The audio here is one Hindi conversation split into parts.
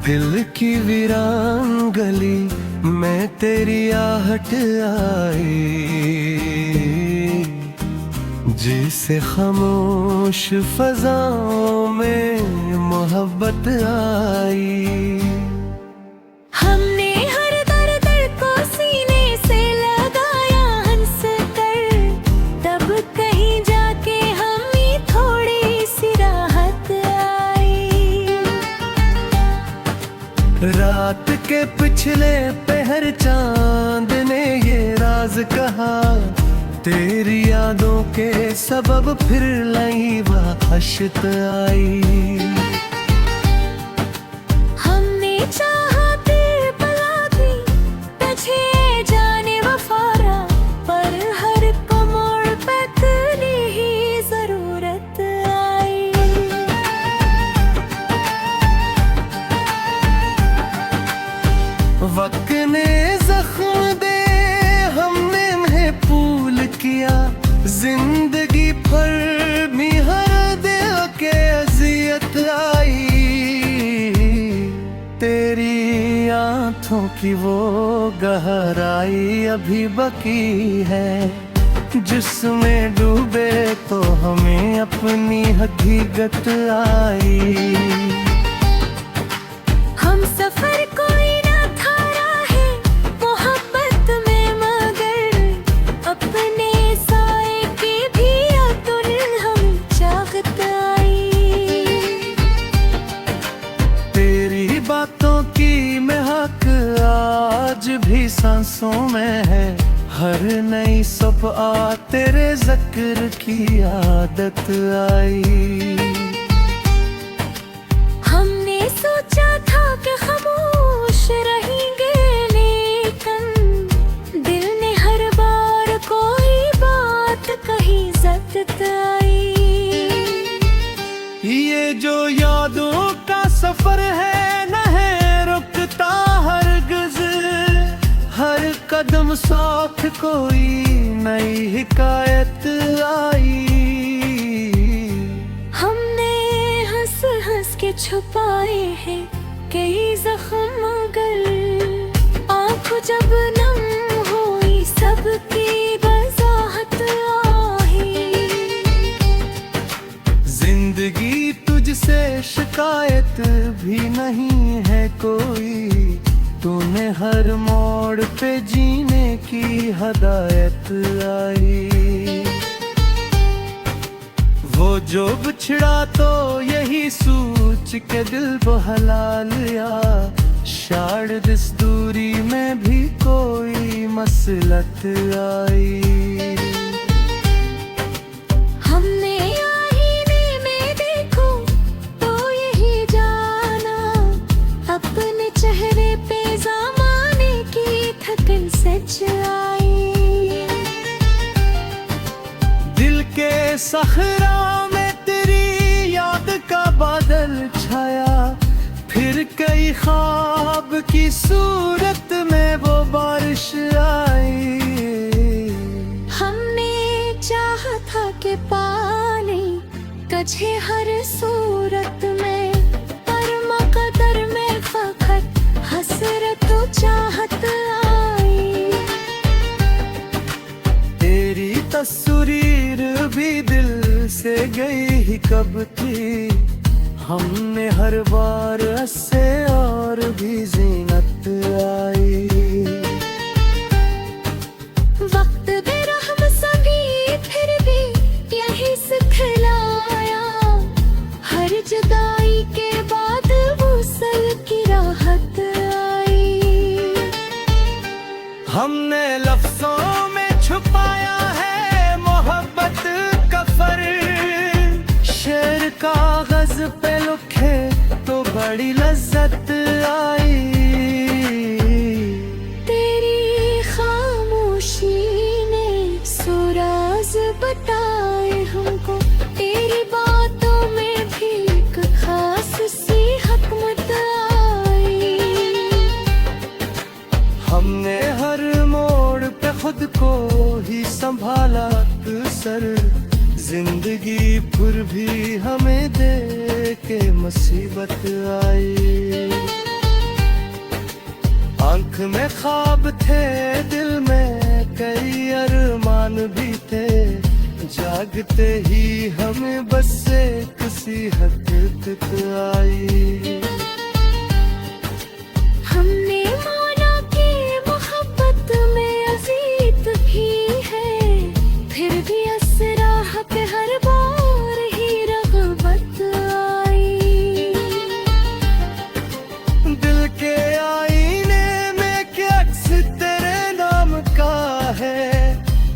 दिल की वीरान गली में तेरी आहट आई, जिसे खामोश फजाओं में मोहब्बत आई। हमने हर दर्द को सीने से लगाया हंस कर, तब कहीं जाके हमें थोड़ी सी राहत आई। रात के पिछले पहर चांद ने ये राज कहा, तेरी यादों के सबब फिर नई वहशत आई। हमने चाहा तेरे पला दी तुझे जाने वफारा, पर हर मोड़ पे तेरी ही जरूरत आई। वक्त ने जख्म दे हमने उन्हें पूल किया, जिंदगी पर भी हर दिल के अजियत आई। तेरी आंखों की वो गहराई अभी बाकी है, जिसमें डूबे तो हमें अपनी हकीकत आई। हम सफर कोई ना था राहे मोहब्बत में, मगर अपने साए की भी अतुल हम चाहत आई। तेरी बातों की महक आज भी सांसों में है, हर नई सुबह तेरे जिक्र की आदत आई। हमने सोचा था कि खामोश रहेंगे, लेकिन दिल ने हर बार कोई बात कही जब्त आई। ये जो यादों का सफर है न है रुकता हरगिज़, हर कदम साथ कोई नई हिकायत आई। हमने हंस हंस के छुपाए हैं कई जख्म, मगर आँख जब नम हुई सबकी वजाहत आई। जिंदगी तुझसे शिकायत भी नहीं है कोई, तूने हर मोड़ पे जीने की हदायत आई। वो जो बिछड़ा तो यही सोच के दिल बहला लिया, शायद इस दूरी में भी कोई मसलत आई। हमने आईने में देखो तो यही जाना, अपने चेहरे पे ज़माने की थकन सच आई। दिल के सखरा में तेरी याद का बादल छाया, फिर कई ख्वाब की सूरत में वो बारिश आई। हमने चाहा था कि पानी तुझे हर सूरत में, पर मकदर में फकत हसरत चाहत आई। तेरी तस्वीर भी दिल से गई ही कब थी, हमने हर बार से और भी जीनत आई। वक्त बेरहम सभी फिर भी यही सिखलाया, हर जुदाई के बाद वुसल की राहत आई। हमने लफ्जों में छुपाया है मोहब्बत का फर्क, शेर कागज पे लिखे तो बड़ी लज्जत आई। तेरी खामोशी ने सुराज बताए हमको, तेरी बातों में भी एक खास सी हकमत आई। हमने हर मोड़ पे खुद को ही संभाला सर, जिंदगी फिर भी हमें दे के मुसीबत आई। आंख में ख्वाब थे, दिल में कई अरमान भी थे, जागते ही हमें बस एक सी हकीकत आई। हमने माना कि मोहब्बत में अजीत भी है, फिर भी असराह पे हर बार ही रग़बत आई। दिल के आईने में क्या अक्स तेरे नाम का है,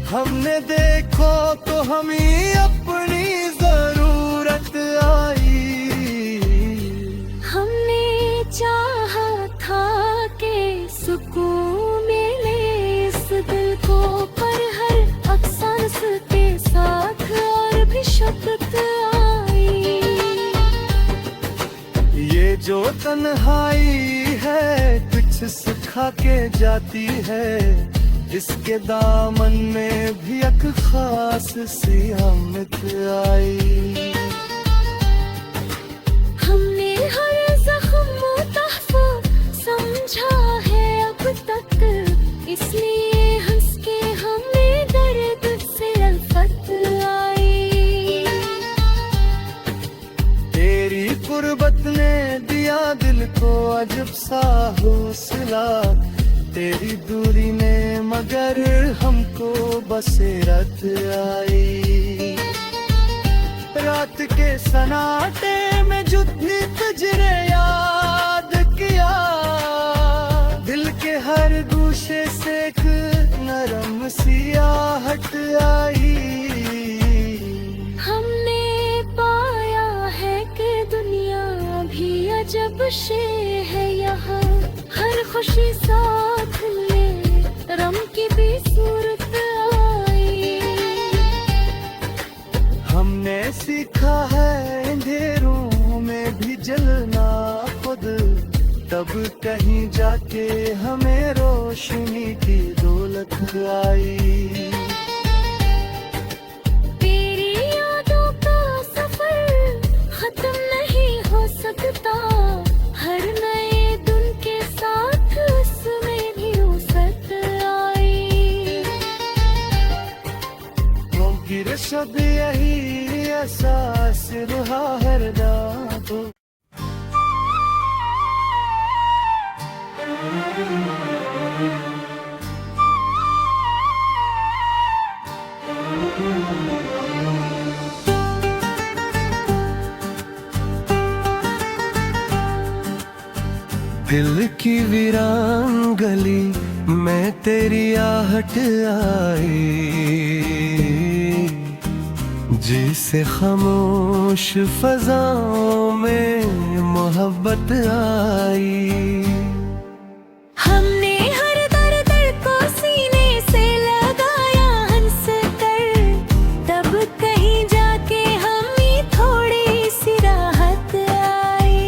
हमने देखो तो हमें अपनी जरूरत आई। हमने चाहा था कि सुकून मिले इस दिल को, पर हर अक्सांस के साथ और भी शब्द आई। ये जो तन्हाई है कुछ सिखा के जाती है, इसके दामन में भी एक खास सी अहमियत आई। हमने हर जख्म तहफ़ा समझा है अब तक, इसलिए हंस के हमें दर्द से अल्फत आई। तेरी कुर्बत ने दिया दिल को अजब सा हौसला, तेरी दूरी ने मगर हमको बसीरत आई। रात के सन्नाटे में जुद्दी तुझने याद किया, दिल के हर गूशे से एक नरम सी आहट आई। हमने पाया है कि दुनिया भी अजब शे है, यहाँ हर खुशी साथ ले रम की भी सूरत आई। हमने सीखा है अंधेरों में भी जलना खुद, तब कहीं जाके हमें रोशनी की दौलत आई। तेरी यादों का सफर खत्म नहीं हो सकता, हर नए दिन के साथ उसमें भी वसत आई। मुमकिन सब यही एहसास रहा हर रात। दिल की वीरान गली में तेरी आहट आई, जिसे खामोश फजाओं में मोहब्बत आई। हमने हर दर्द को सीने से लगाया हंस कर, तब कहीं जाके हमें थोड़ी सी राहत आई।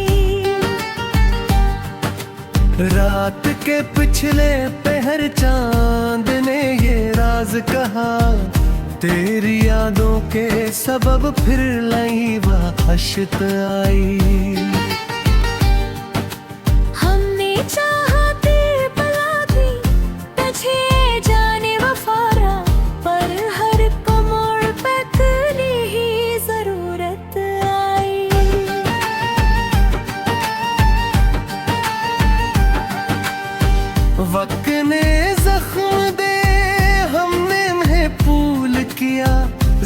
रात के पिछले पहर चांद ने ये राज कहा, तेरी यादों के सबब फिर नई वहशत आई। हमने चाहा तेरे पला दी तुझे जाने वफारा, पर हर मोड़ पे तेरी ही जरूरत आई। वक्त ने जख्म दे हमने उन्हें पूल किया,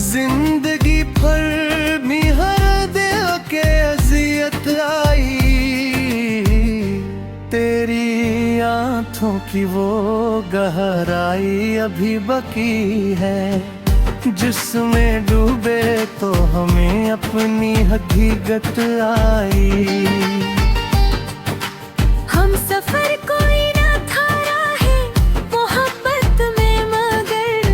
जिंदगी भर में हर दिल के अजियत आई। तेरी आंखों की वो गहराई अभी बाकी है, जिसमें डूबे तो हमें अपनी हकीकत आई। हम सफर कोई ना था राहे मोहब्बत में, मगर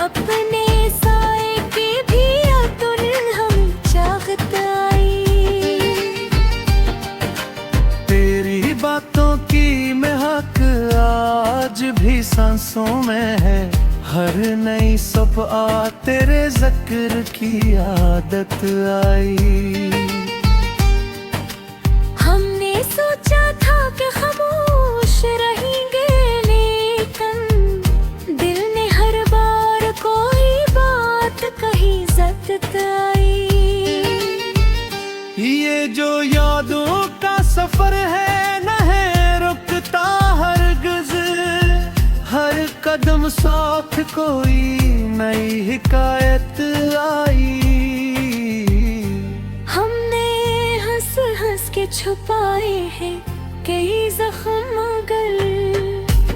अपने साए की भी अतुल हम चाहत आई। तेरी बातों की महक आज भी सांसों में है, हर नई सुबह तेरे जिक्र की आदत आई। हमने सोचा था कि खामोश रही ये जो यादों का सफर है न है रुकता हरगिज़, हर कदम साथ कोई नई हिकायत आई। हमने हंस हंस के छुपाए हैं कई जख्म, मगर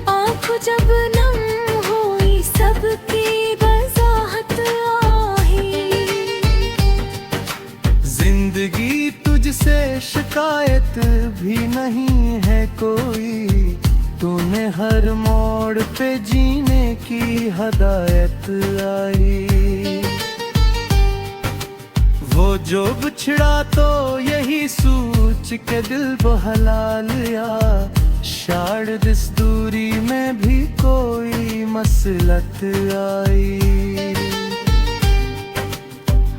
आँख जब नम हुई सबकी वजाहत आई। जिंदगी तुझसे शिकायत भी नहीं है कोई, तूने हर मोड़ पे जीने की हदायत आई। वो जो बिछड़ा तो यही सोच के दिल बहला लिया, शायद इस दूरी में भी कोई मसलत आई।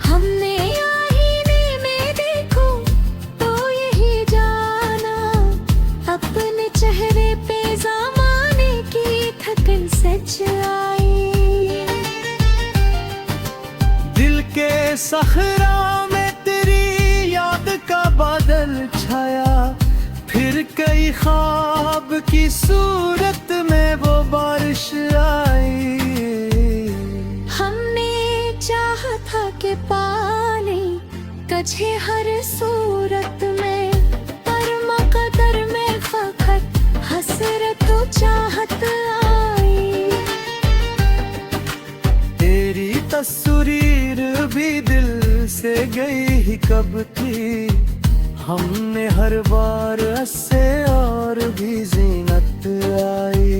हमने आईने में देखो तो यही जाना, अपने चेहरे पे ज़माने की थकन सच आई। दिल के सखरा में तेरी याद का बादल छाया, फिर कई ख्वाब की सूरत में वो बारिश आई। हमने चाहा था कि पानी कझे हर सूरत में, पर मकदर में फकत हसरत तो चाहत आई। तेरी तस्वीर भी दिल से गई ही कब थी, हमने हर बार हंसे और भी जीनत आई।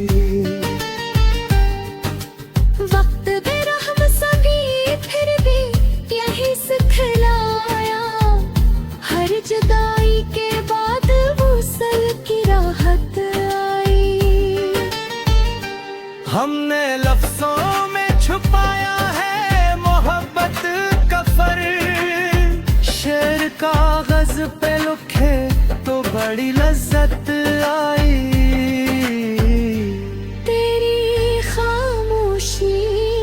वक्त बेरहम सभी फिर भी यही सिखलाया, हर जुदाई के बाद वुसल की राहत आई। हमने लफ्जों में छुपाया है मोहब्बत का फर्क, शेर कागज पे लिखे तो बड़ी लज्जत आई। तेरी खामोशी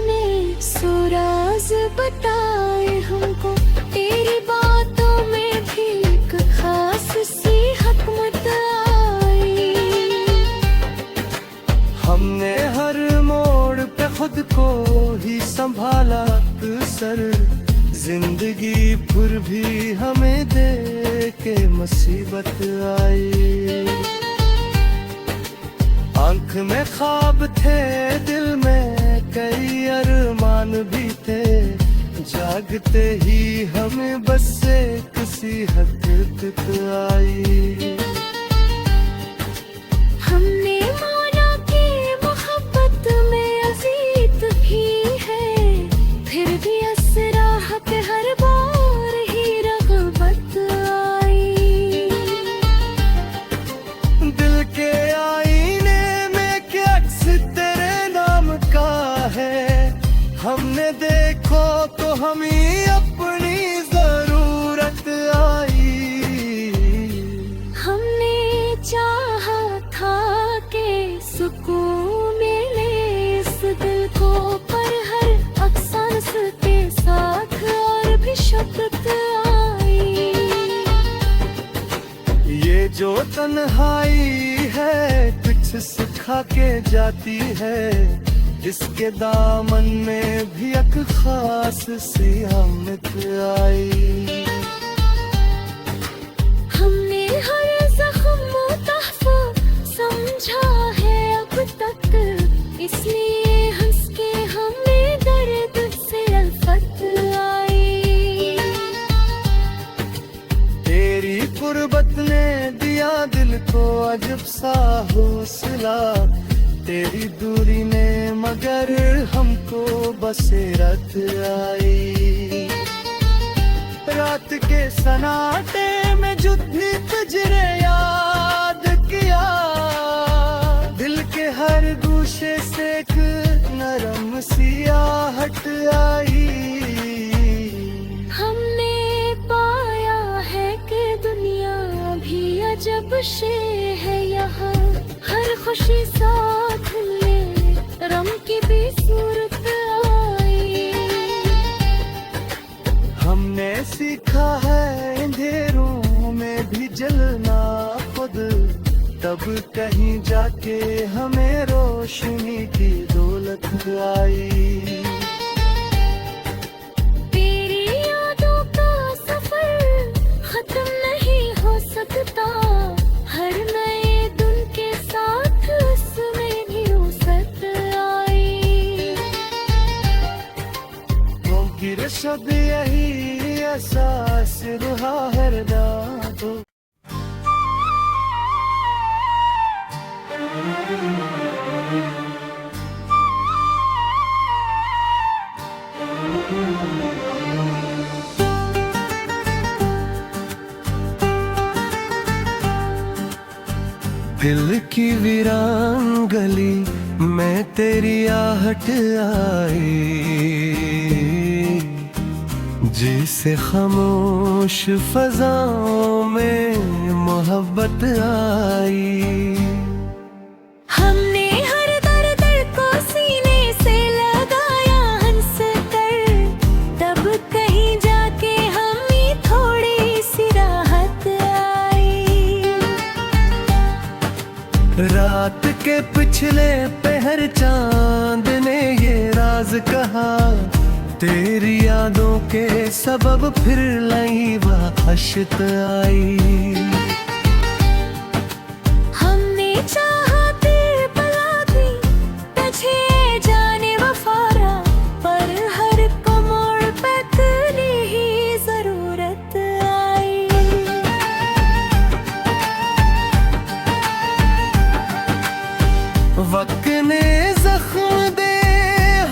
ने सुराज बताए हमको, तेरी बातों में भी एक खास सी हकमत आई। हमने हर मोड़ पे खुद को ही संभाला सर, जिंदगी फिर भी हमें दे के मुसीबत आई। आंख में ख्वाब थे, दिल में कई अरमान भी थे, जागते ही हमें बस एक सी हकीकत आई। हमने माना कि मोहब्बत में अजीत भी है, फिर भी असराह पे हर बार ही रग़बत आई। दिल के आईने में क्या अक्स तेरे नाम का है, हमने देखो तो हमें अपनी जरूरत आई। हमने चाहा था कि सुकून मिले इस दिल को, पर हर अक्सांस के साथ और भी शफ़क़त आई। ये जो तन्हाई है कुछ सिखा के जाती है, इसके दामन में भी एक खास सी अहमियत आई। हमने हर ज़ख्म तहफ़ा समझा है अब तक, इसलिए हंस के हमें दर्द से अल्फत आई। तेरी कुर्बत ने दिया दिल को अजब सा हौसला, तेरी दूरी ने मगर हमको बसीरत आई। रात के सन्नाटे में जुद भी तुझने याद किया, दिल के हर गूशे से एक नरम सियाहट आई। हमने पाया है कि दुनिया भी अजब शे है यहाँ, हर खुशी साथ ले रम की भी सूरत आई। हमने सीखा है अंधेरों जलना खुद, तब कहीं जाके हमें रोशनी की दौलत आई। तेरी यादों का सफर खत्म नहीं हो सकता, हर नए दिन के साथ उसमें भी वसअत आई। मुमकिन शद यही एहसास रहा हर रात। दिल की वीरान गली में तेरी आहट आई, जिसे खामोश फजाओं में मोहब्बत आई। हमने हर दर्द को सीने से लगाया हंस कर, तब कहीं जाके हमें थोड़ी सी राहत आई। रात के पिछले पहर चांद ने ये राज कहा, तेरी यादों के सबब फिर नई वहशत आई। हमने चाहा तेरे पला दी तुझे जाने वफारा, पर हर मोड़ पे तेरी ही जरूरत आई। वक्त ने जख्म दे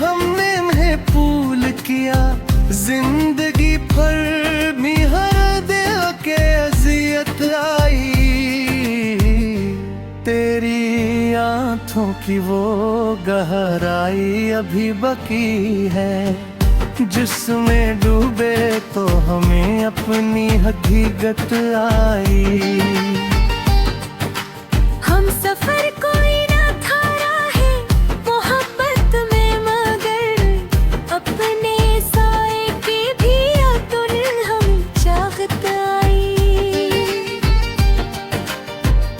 हमने उन्हें पूल किया, जिंदगी भर में हर दिल के अजियत आई। तेरी आंखों की वो गहराई अभी बाकी है, जिसमें डूबे तो हमें अपनी हकीकत आई। हम सफर कोई ना था राहे मोहब्बत में, मगर अपने साए की भी अतुल हम चाहत आई।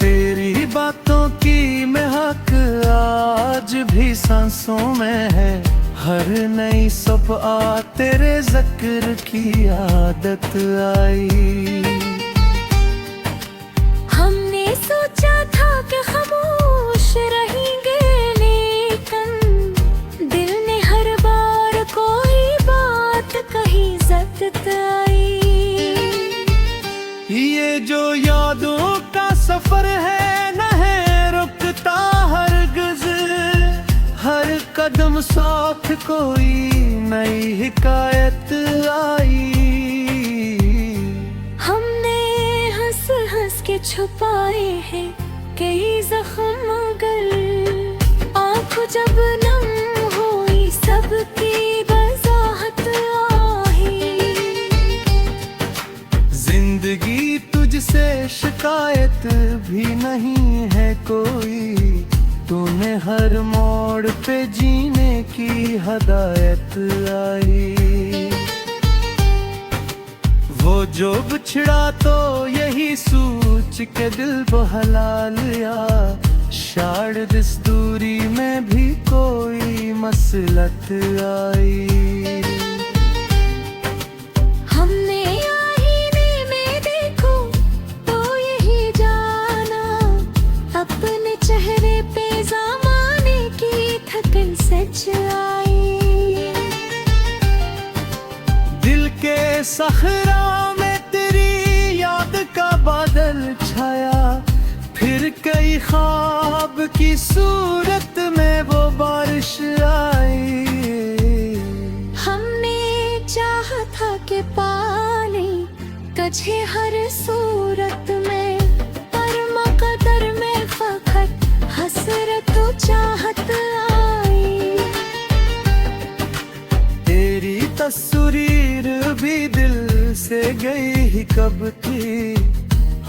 तेरी बातों की महक आज भी सांसों में है, हर नई सुबह तेरे जिक्र की आदत आई। हमने सोचा था कि खामोश रहेंगे, लेकिन दिल ने हर बार कोई बात कही जब्त आई। ये जो यादों का सफर है न है रुकता हरगिज़, हर कदम साथ कोई नई हिकायत आई। हमने हंस हंस के छुपाए हैं कई जख्म, मगर आँख जब नम हुई सबकी वजाहत आई। जिंदगी तुझसे शिकायत भी नहीं है कोई, तूने हर मोड़ पे जीने की हदायत आई। वो जो बिछड़ा तो यही सोच के दिल बहला लिया, शायद इस दूरी में भी कोई मसलत आई। हमने आईने में देखो तो यही जाना, अपने चेहरे पे ज़माने की थकन सच आई। दिल के सखरा में तेरी याद का बादल छाया, फिर कई ख्वाब की सूरत में वो बारिश आई। हमने चाहा था कि पाले तुझे हर सूरत में, पर मकदर में फकत हसरत चाहत आई। तेरी तस्वीर भी दिल से गई ही कब थी,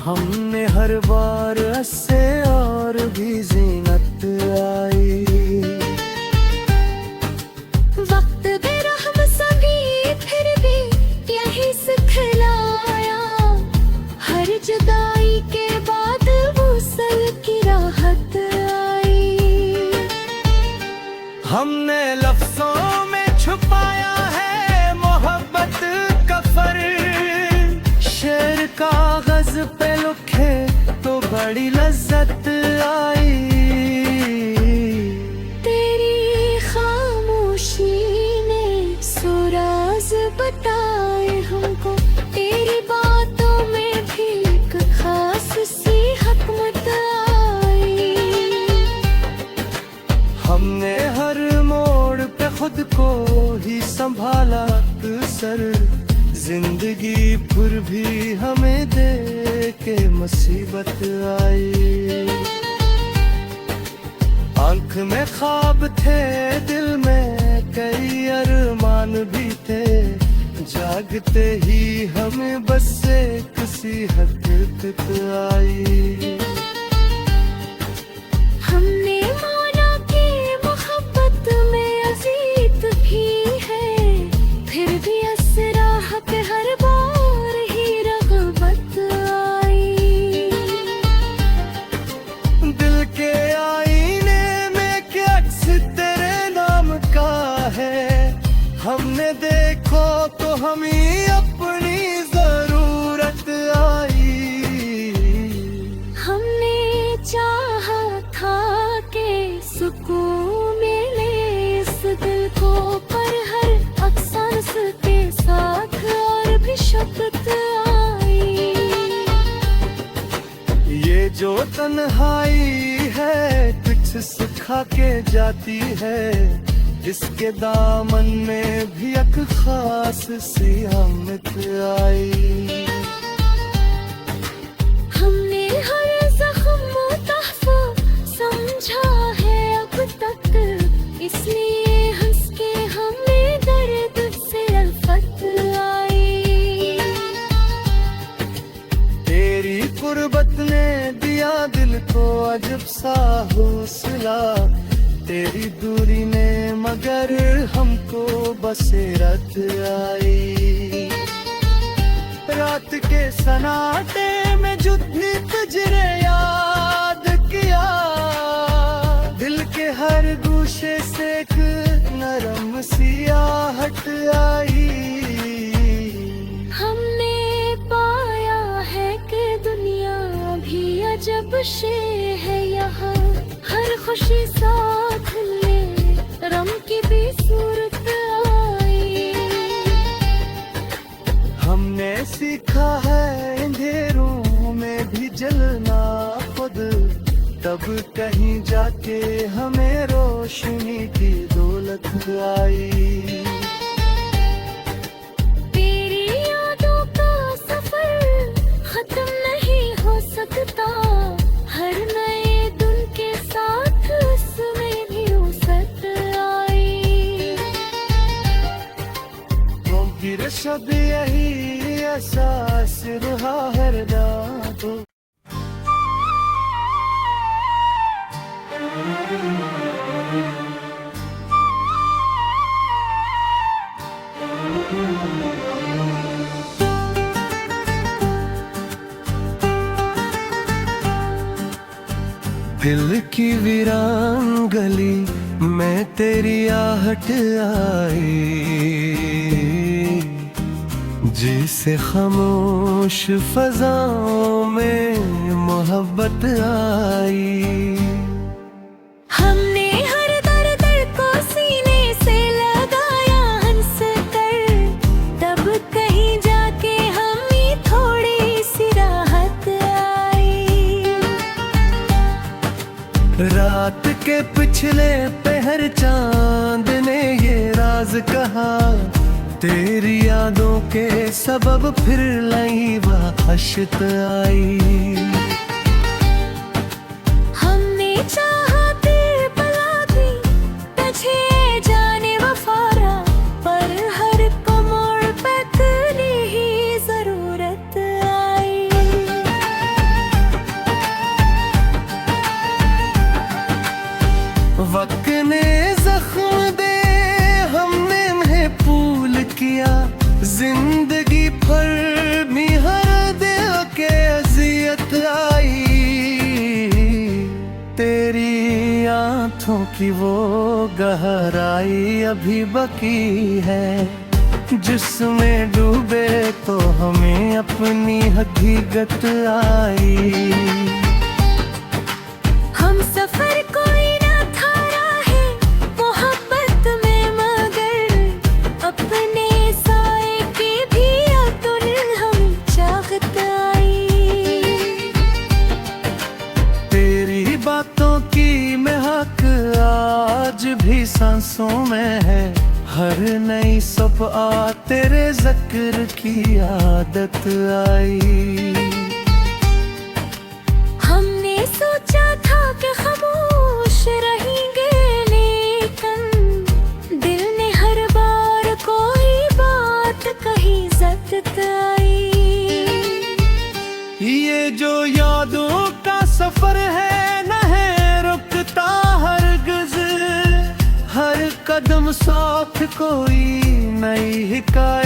हमने हर बार से और भी जीनत आई। वक्त बेरहम सभी फिर भी यही सिखलाया, हर जुदाई हमने लफ्जों में छुपाया है मोहब्बत का फर्क। शेर कागज पे लिखे तो बड़ी लज्जत आई। तेरी खामोशी ने सुराज बताए हमको, तेरी बातों में भी एक खास सी हकमत आई। हमने हर मोड़ पे खुद को ही संभाला सर, जिंदगी फिर भी हमें दे के मुसीबत आई। आंख में ख्वाब थे, दिल में कई अरमान भी थे, जागते ही हमें बस एक सी हकीकत आई। हमने माना कि मोहब्बत में अजीत भी है, फिर भी असराह पे हर बार ही रग़बत आई। दिल के आईने में क्या अक्स तेरे नाम का है, हमने देखो तो हमें अपनी जरूरत आई। हमने चाहा था कि सुकून मिले इस दिल को, पर हर अक्सांस के साथ और भी शफ़क़त आई। ये जो तन्हाई है कुछ सिखा के जाती है, इसके दामन में भी एक खास सी अहमियत आई। हमने हर ज़ख्म तहफ़ा समझा है अब तक, इसलिए हंस के हमें दर्द से अल्फत आई। तेरी कुर्बत ने दिया दिल को अजब सा हौसला, तेरी दूरी ने मगर हमको बसीरत आई। रात के सन्नाटे में जुद भी तुझने याद किया, दिल के हर गूशे से एक नरम सी आहट आई। हमने पाया है कि दुनिया भी अजब शे है यहाँ, हर खुशी साथ ले रम की भी सूरत आई। हमने सीखा है अंधेरों में भी जलना खुद, तब कहीं जाके हमें रोशनी की दौलत आई। तेरी यादों का सफर खत्म नहीं हो सकता, हर नए दिन के साथ उसमें भी वसअत आई। मुमकिन शब यही एहसास रहा हर रात। दिल की वीरान गली में तेरी आहट आई, जिसे खामोश फजाओं में मोहब्बत आई। हमने हर दर्द को सीने से लगाया हंस कर, तब कहीं जाके हमें थोड़ी सी राहत आई। रात के पिछले पहर चांद ने ये राज कहा, तेरी यादों के सबब फिर नई वहशत आई। हमने चाहते बला दी तुझे जाने वफारा, पर हर मोड़ पे तेरी ही जरूरत आई। वक्त ने जख्म दे हमने उन्हें पूल किया, जिंदगी भर में हर दिल के अजियत आई। तेरी आंखों सांसों की वो गहराई अभी बाकी है, जिसमें डूबे तो हमें अपनी हकीकत आई। हम सफर कोई ना था राहे मोहब्बत में, मगर अपने साए की भी अतुल हम चाहत आई। तेरी बातों की महक आज भी सांसों में है, हर नई सुबह तेरे जिक्र की आदत आई। हमने सोचा था कि खामोश रहेंगे, लेकिन दिल ने हर बार कोई बात कही जत आई। ये जो यादों का सफर है न है रुकता हरगिज़, हर कदम साथ कोई नई हिकायत